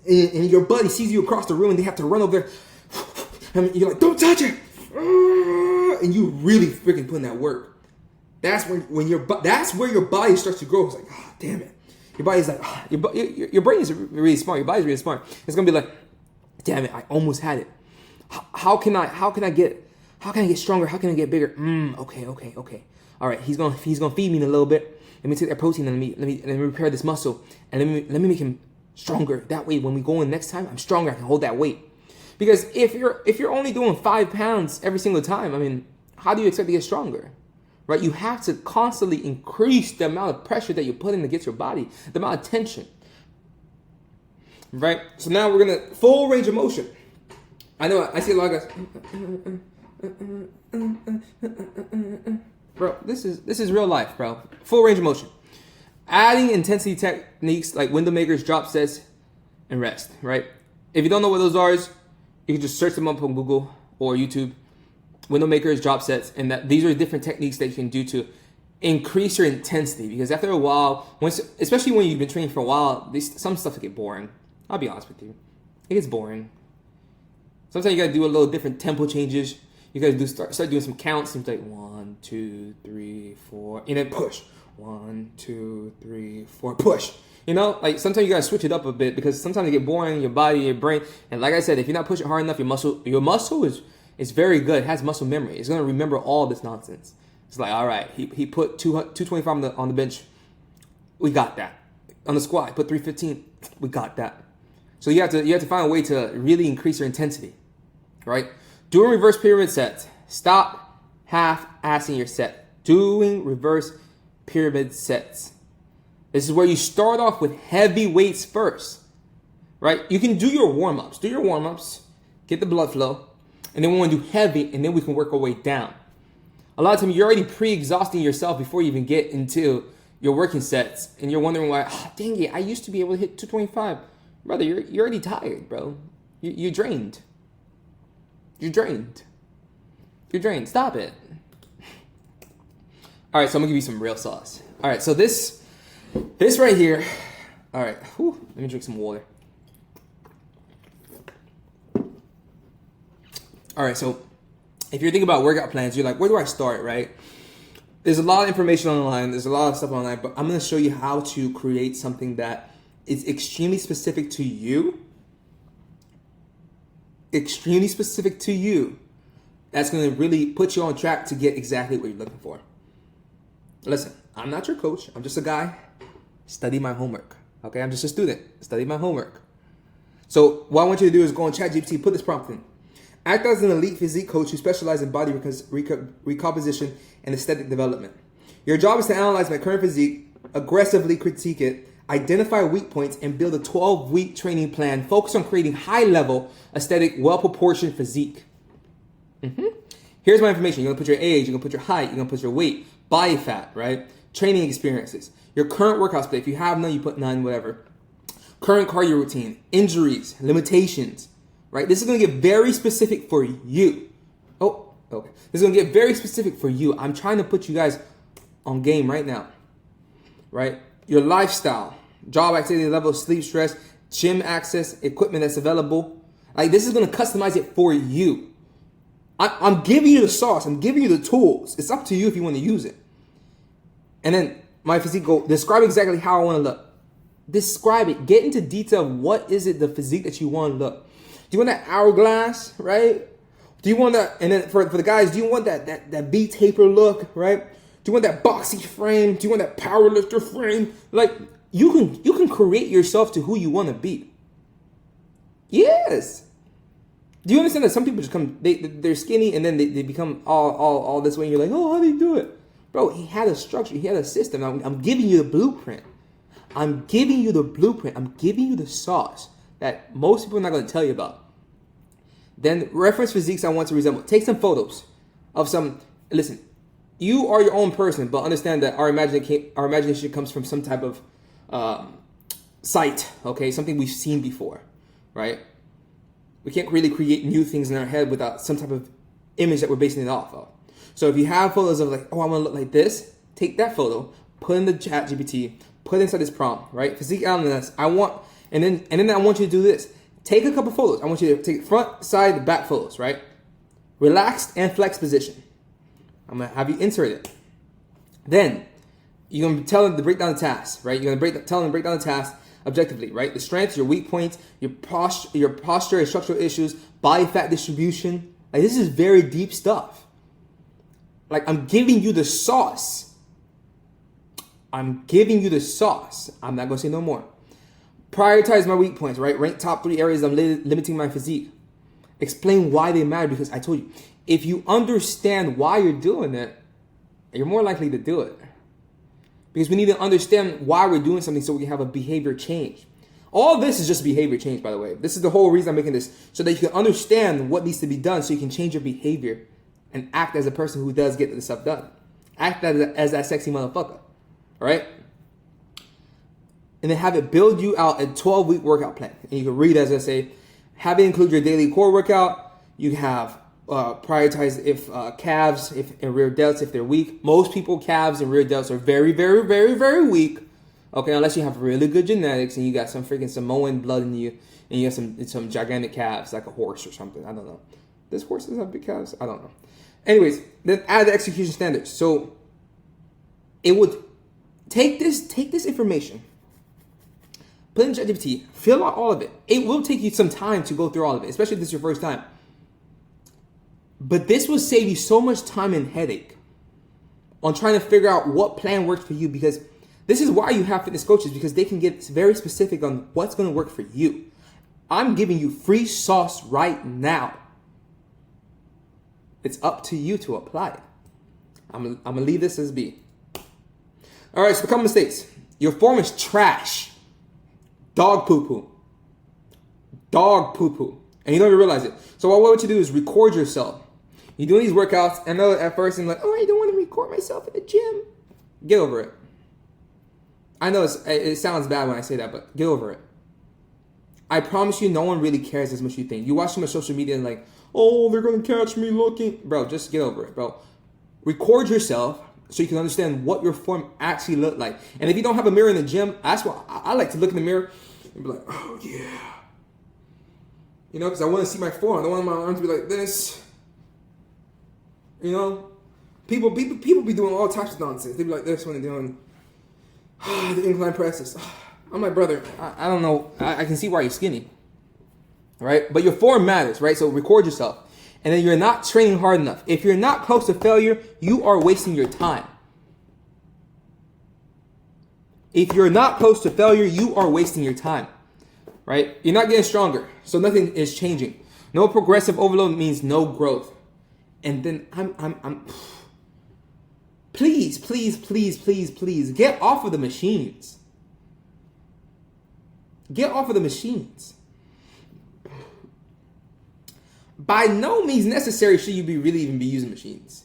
and your buddy sees you across the room and they have to run over there. And you're like, don't touch it. And you really freaking put in that work. That's when that's where your body starts to grow. It's like, oh, damn it. Your body's like, your brain is really smart. Your body's really smart. It's gonna be like, damn it, I almost had it. How can I get stronger? How can I get bigger? Okay. All right, he's gonna feed me in a little bit. Let me take that protein and let me repair this muscle and let me make him stronger. That way, when we go in next time, I'm stronger. I can hold that weight. Because if you're only doing 5 pounds every single time, I mean, how do you expect to get stronger? Right? You have to constantly increase the amount of pressure that you put in against your body, the amount of tension. Right? So now we're gonna full range of motion. I know I see a lot of guys. Bro, this is real life, bro. Full range of motion. Adding intensity techniques like window makers, drop sets, and rest. Right? If you don't know what those are, you can just search them up on Google or YouTube. Window makers, drop sets, and these are different techniques that you can do to increase your intensity. Because after a while, especially when you've been training for a while, some stuff will get boring. I'll be honest with you, it gets boring. Sometimes you gotta do a little different tempo changes. You gotta start doing some counts. It's like 1, 2, 3, 4, and then push. 1, 2, 3, 4, push. Like sometimes you gotta switch it up a bit because sometimes it get boring in your body, your brain. And like I said, if you're not pushing hard enough, your muscle is very good. It has muscle memory. It's gonna remember all this nonsense. It's like, all right, he put 225 on the bench. We got that. On the squat, he put 315. We got that. So you have to find a way to really increase your intensity, right? Doing reverse pyramid sets. Stop half-assing your set. Doing reverse pyramid sets. This is where you start off with heavy weights first, right? You can do your warm-ups. Get the blood flow. And then we want to do heavy, and then we can work our way down. A lot of times, you're already pre-exhausting yourself before you even get into your working sets. And you're wondering why, dang it, I used to be able to hit 225. Brother, you're already tired, bro. You're drained. You're drained. Stop it. All right, so I'm going to give you some real sauce. All right, so this right here. All right, let me drink some water. All right, so if you're thinking about workout plans, you're like, where do I start, right? There's a lot of information online. There's a lot of stuff online, but I'm going to show you how to create something that is extremely specific to you. Extremely specific to you. That's going to really put you on track to get exactly what you're looking for. Listen, I'm not your coach. I'm just a guy. Study my homework. Okay, I'm just a student. Study my homework. So what I want you to do is go on ChatGPT, put this prompt in. Act as an elite physique coach who specializes in body recomposition and aesthetic development. Your job is to analyze my current physique, aggressively critique it, identify weak points, and build a 12-week training plan focused on creating high-level, aesthetic, well-proportioned physique. Here's my information. You're going to put your age, you're going to put your height, you're going to put your weight, body fat, right? Training experiences. Your current workout split. If you have none, you put none, whatever. Current cardio routine, injuries, limitations, right? This is going to get very specific for you. Oh, okay. This is going to get very specific for you. I'm trying to put you guys on game right now, right? Your lifestyle, job activity level, sleep stress, gym access, equipment that's available. Like, this is going to customize it for you. I'm giving you the sauce. I'm giving you the tools. It's up to you if you want to use it. And then my physique goal, describe exactly how I want to look. Describe it. Get into detail. What is it, the physique that you want to look? Do you want that hourglass, right? Do you want that? And then for the guys, do you want that V-taper look, right? Do you want that boxy frame? Do you want that powerlifter frame? Like, you can create yourself to who you want to be. Yes. Do you understand that some people just come, they're skinny and then they become all this way and you're like, oh, how do you do it? Bro, he had a structure, he had a system. I'm giving you the blueprint. I'm giving you the blueprint. I'm giving you the sauce that most people are not going to tell you about. Then reference physiques I want to resemble. Take some photos of some, listen, you are your own person, but understand that our imagination comes from some type of sight, okay? Something we've seen before, right? We can't really create new things in our head without some type of image that we're basing it off of. So if you have photos of like, oh, I want to look like this, take that photo, put in the chat GPT, put it inside this prompt, right? Physique analysis. And then I want you to do this. Take a couple photos. I want you to take front, side, back photos, right? Relaxed and flex position. I'm gonna have you insert it. Then you're gonna tell them to break down the task, right? You're gonna tell them to break down the task objectively, right? The strengths, your weak points, your posture and structural issues, body fat distribution. Like, this is very deep stuff. Like, I'm giving you the sauce. I'm giving you the sauce. I'm not gonna say no more. Prioritize my weak points, right? Rank top 3 areas I'm limiting my physique. Explain why they matter, because I told you, if you understand why you're doing it, you're more likely to do it. Because we need to understand why we're doing something so we can have a behavior change. All this is just behavior change, by the way. This is the whole reason I'm making this, so that you can understand what needs to be done so you can change your behavior and act as a person who does get the stuff done. Act as that sexy motherfucker, all right? And then have it build you out a 12-week workout plan. And you can read, as I say, have it include your daily core workout. You have prioritize if calves, and rear delts, if they're weak. Most people, calves and rear delts are very, very, very, very weak. Okay, unless you have really good genetics and you got some freaking Samoan blood in you and you have some gigantic calves like a horse or something. I don't know. Does horses have big calves? I don't know. Anyways, then add the execution standards. So it would take this information, put it in ChatGPT, fill out all of it. It will take you some time to go through all of it, especially if this is your first time. But this will save you so much time and headache on trying to figure out what plan works for you, because this is why you have fitness coaches, because they can get very specific on what's going to work for you. I'm giving you free sauce right now. It's up to you to apply it. I'm going to leave this as B. All right, so the common mistakes. Your form is trash. Dog poo-poo. Dog poo-poo. And you don't even realize it. So what you do is record yourself. You're doing these workouts. I know at first I'm like, oh, I don't want to record myself in the gym. Get over it. I know it sounds bad when I say that, but get over it. I promise you, no one really cares as much as you think. You watch too much social media and like, oh, they're going to catch me looking. Bro, just get over it, bro. Record yourself so you can understand what your form actually looked like. And if you don't have a mirror in the gym, that's why I like to look in the mirror and be like, oh, yeah. You know, because I want to see my form. I don't want my arms to be like this. You know, people be doing all types of nonsense. They be like this when they're doing the incline presses. I'm like, brother, I don't know. I can see why you're skinny, right? But your form matters, right? So record yourself. And then you're not training hard enough. If you're not close to failure, you are wasting your time. If you're not close to failure, you are wasting your time, right? You're not getting stronger, so nothing is changing. No progressive overload means no growth. And then please, get off of the machines. Get off of the machines. By no means necessary should you even be using machines.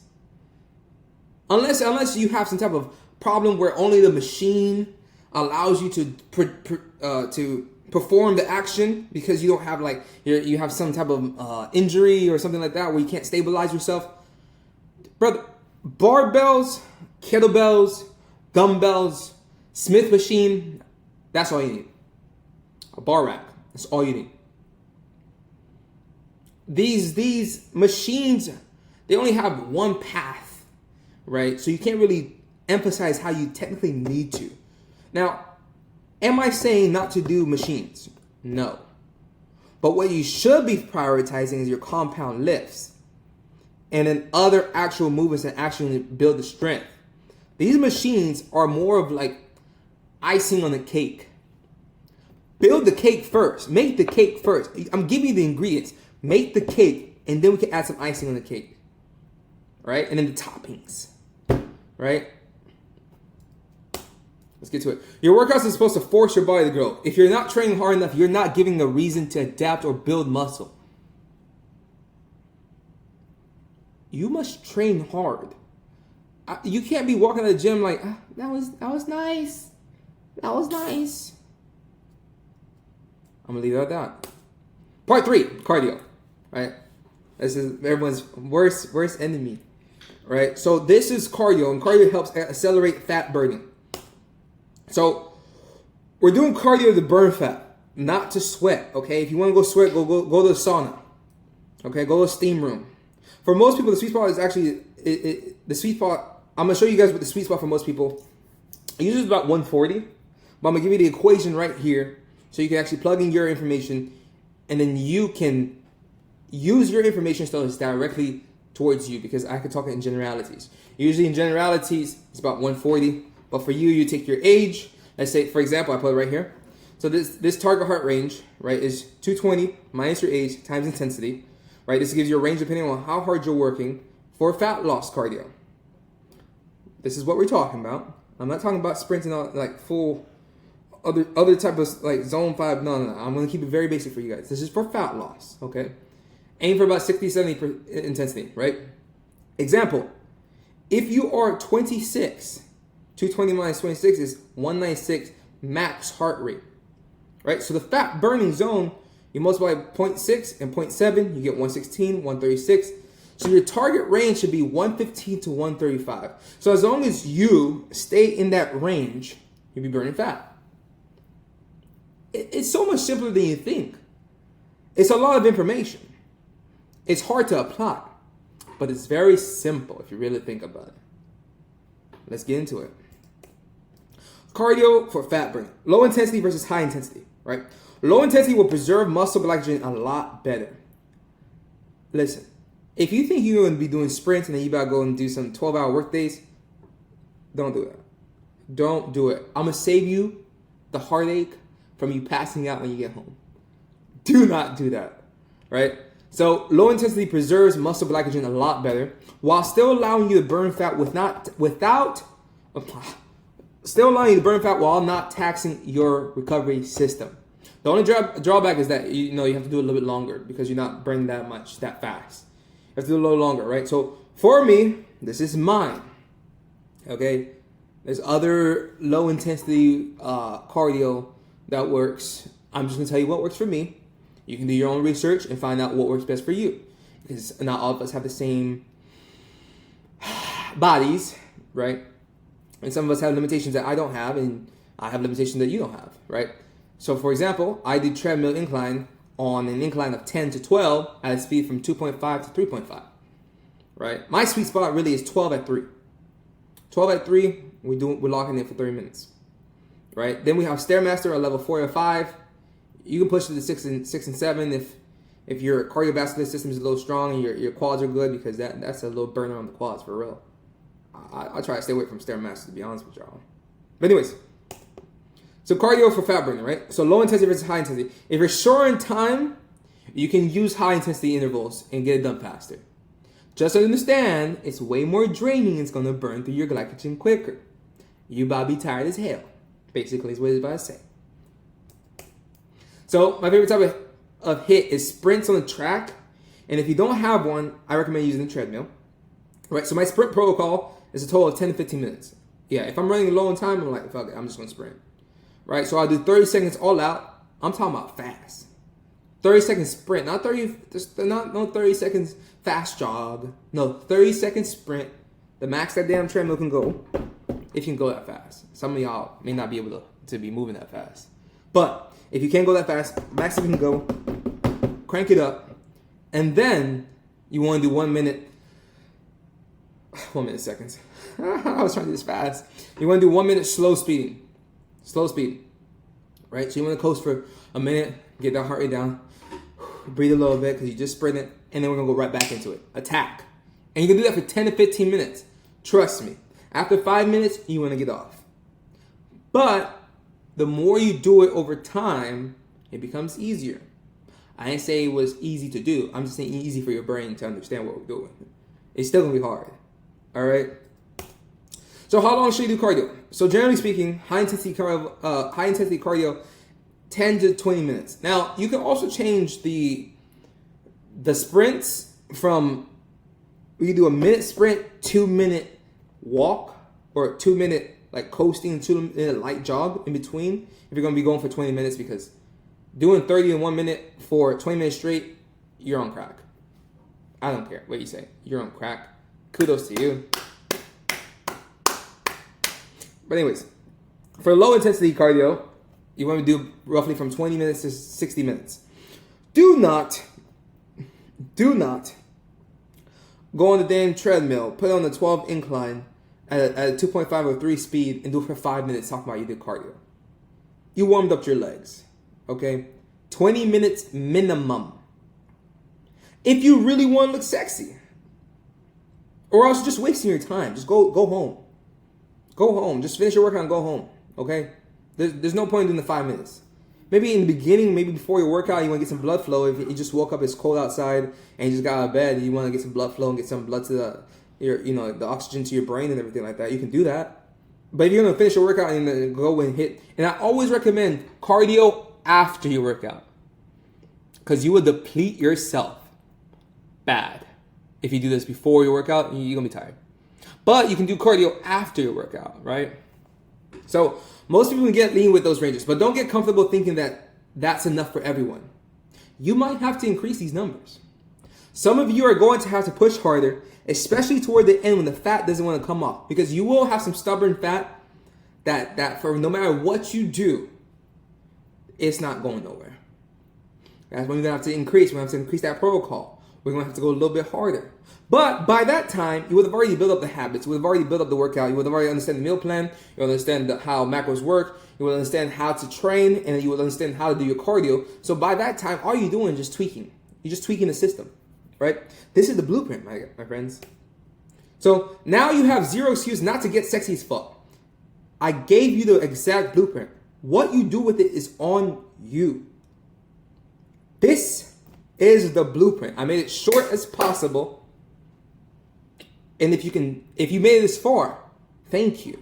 Unless you have some type of problem where only the machine allows you to perform the action because you don't have like you have some type of injury or something like that where you can't stabilize yourself. Brother, barbells, kettlebells, dumbbells, Smith machine, that's all you need. A bar rack, that's all you need. These machines, they only have one path, right? So you can't really emphasize how you technically need to. Now, am I saying not to do machines? No. But what you should be prioritizing is your compound lifts and then other actual movements that actually build the strength. These machines are more of like icing on the cake. Build the cake first. Make the cake first. I'm giving you the ingredients. Make the cake, and then we can add some icing on the cake. Right? And then the toppings. Right? Let's get to it. Your workouts are supposed to force your body to grow. If you're not training hard enough, you're not giving a reason to adapt or build muscle. You must train hard. You can't be walking to the gym like, that was nice. That was nice. I'm gonna leave it at that. Part 3, cardio. Right? This is everyone's worst enemy. Right? So this is cardio, and cardio helps accelerate fat burning. So we're doing cardio to burn fat, not to sweat. Okay? If you want to go sweat, go to the sauna. Okay? Go to a steam room. For most people, the sweet spot is actually the sweet spot. I'm gonna show you guys what the sweet spot for most people. Usually it's about 140, but I'm gonna give you the equation right here, so you can actually plug in your information, and then you can use your information so it's directly towards you, because I could talk in generalities. Usually in generalities, it's about 140, but for you, you take your age. Let's say, for example, I put it right here. So this target heart range, right, is 220 minus your age times intensity. Right, this gives you a range depending on how hard you're working for fat loss cardio. This is what we're talking about. I'm not talking about sprinting on like full other type of like zone 5. No. I'm going to keep it very basic for you guys. This is for fat loss, okay? Aim for about 60-70 intensity, right? Example, if you are 26, 220 minus 26 is 196 max heart rate, right? So the fat burning zone, you multiply 0.6 and 0.7, you get 116, 136. So your target range should be 115 to 135. So as long as you stay in that range, you'll be burning fat. It's so much simpler than you think. It's a lot of information. It's hard to apply, but it's very simple if you really think about it. Let's get into it. Cardio for fat burning. Low intensity versus high intensity, right? Low intensity will preserve muscle glycogen a lot better. Listen, if you think you're going to be doing sprints and then you got to go and do some 12-hour work days, don't do that. Don't do it. I'm going to save you the heartache from you passing out when you get home. Do not do that, right? So low intensity preserves muscle glycogen a lot better while still allowing you to burn fat still allowing you to burn fat while not taxing your recovery system. The only drawback is that you have to do it a little bit longer because you're not burning that much that fast. You have to do it a little longer, right? So for me, this is mine. Okay, there's other low intensity cardio that works. I'm just gonna tell you what works for me. You can do your own research and find out what works best for you, because not all of us have the same bodies, right? And some of us have limitations that I don't have, and I have limitations that you don't have, right? So for example, I did treadmill incline on an incline of 10 to 12 at a speed from 2.5 to 3.5, right? My sweet spot really is 12 at 3. 12 at 3, we're locking in for 30 minutes, right? Then we have Stairmaster at level 4 or 5. You can push to the 6 and 7 if your cardiovascular system is a little strong and your quads are good, because that's a little burner on the quads for real. I try to stay away from Stairmaster, to be honest with y'all. But anyways, so cardio for fat burning, right? So low intensity versus high intensity. If you're short in time, you can use high intensity intervals and get it done faster. Just understand, it's way more draining. It's going to burn through your glycogen quicker. You about to be tired as hell, basically is what it's about to say. So my favorite type of hit is sprints on the track. And if you don't have one, I recommend using the treadmill. Right, so my sprint protocol is a total of 10 to 15 minutes. Yeah, if I'm running low on time, I'm like, fuck it, I'm just going to sprint. Right, so I'll do 30 seconds all out. I'm talking about fast. 30 seconds sprint, not 30 seconds fast jog. No, 30 seconds sprint. The max that damn treadmill can go, if you can go that fast. Some of y'all may not be able to be moving that fast. But if you can't go that fast, max you can go, crank it up, and then you want to do 1 minute seconds. I was trying to do this fast. You want to do 1 minute slow speeding. Slow speed. Right? So you want to coast for a minute, get that heart rate down, breathe a little bit because you just sprinted, and then we're going to go right back into it. Attack. And you can do that for 10 to 15 minutes. Trust me. After 5 minutes, you want to get off. But the more you do it over time, it becomes easier. I didn't say it was easy to do. I'm just saying easy for your brain to understand what we're doing. It's still gonna be hard. All right. So how long should you do cardio? So generally speaking, high intensity cardio, 10 to 20 minutes. Now you can also change the sprints from, you do a minute sprint, 2-minute walk, or 2-minute like coasting, 2-minute light jog in between. If you're gonna be going for 20 minutes, because doing 30 in 1 minute for 20 minutes straight, you're on crack. I don't care what you say. You're on crack. Kudos to you. But anyways, for low intensity cardio, you want to do roughly from 20 minutes to 60 minutes. Do not go on the damn treadmill, put it on the 12 incline at a 2.5 or 3 speed and do it for 5 minutes talking about you did cardio. You warmed up your legs, okay? 20 minutes minimum. If you really want to look sexy. Or else you're just wasting your time. Just go home. Go home. Just finish your workout and go home, okay? There's no point in doing the 5 minutes. Maybe in the beginning, maybe before your workout, you want to get some blood flow. If you just woke up, it's cold outside, and you just got out of bed, and you want to get some blood flow and get some blood to the oxygen to your brain and everything like that, you can do that. But if you're going to finish your workout and then go and hit, and I always recommend cardio after your workout, because you will deplete yourself bad. If you do this before your workout, you're going to be tired. But you can do cardio after your workout, right? So most people can get lean with those ranges, but don't get comfortable thinking that that's enough for everyone. You might have to increase these numbers. Some of you are going to have to push harder, especially toward the end when the fat doesn't want to come off, because you will have some stubborn fat that for no matter what you do, it's not going nowhere. That's when you're going to have to increase. We're going to have to increase that protocol. We're going to have to go a little bit harder. But by that time, you would have already built up the habits. You would have already built up the workout. You would have already understand the meal plan. You would understand how macros work. You would understand how to train, and you would understand how to do your cardio. So by that time, all you're doing is just tweaking. You're just tweaking the system, right? This is the blueprint, my friends. So now you have zero excuse not to get sexy as fuck. I gave you the exact blueprint. What you do with it is on you. This is the blueprint. I made it short as possible. And if you made it this far, thank you.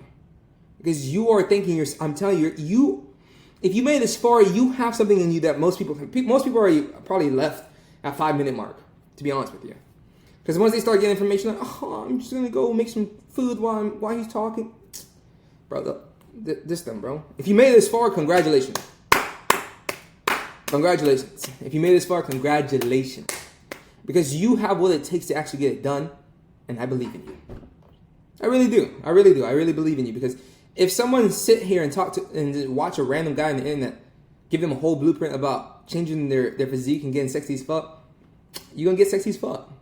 Because you are thinking, I'm telling you, if you made it this far, you have something in you that most people are probably left at 5-minute mark, to be honest with you. Because once they start getting information, like, oh, I'm just going to go make some food while he's talking. Bro, this them, bro. If you made it this far, congratulations. Congratulations. If you made it this far, congratulations. Because you have what it takes to actually get it done. And I believe in you. I really do. I really do. I really believe in you. Because if someone sit here and and watch a random guy on the internet, give them a whole blueprint about changing their physique and getting sexy as fuck, you're gonna get sexy as fuck.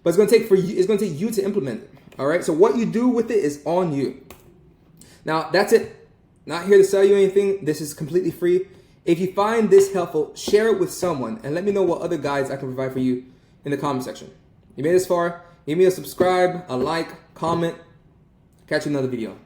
But it's gonna take you to implement it. All right. So what you do with it is on you. Now that's it. Not here to sell you anything. This is completely free. If you find this helpful, share it with someone and let me know what other guides I can provide for you in the comment section. You made it this far. Give me a subscribe, a like, comment. Catch you in another video.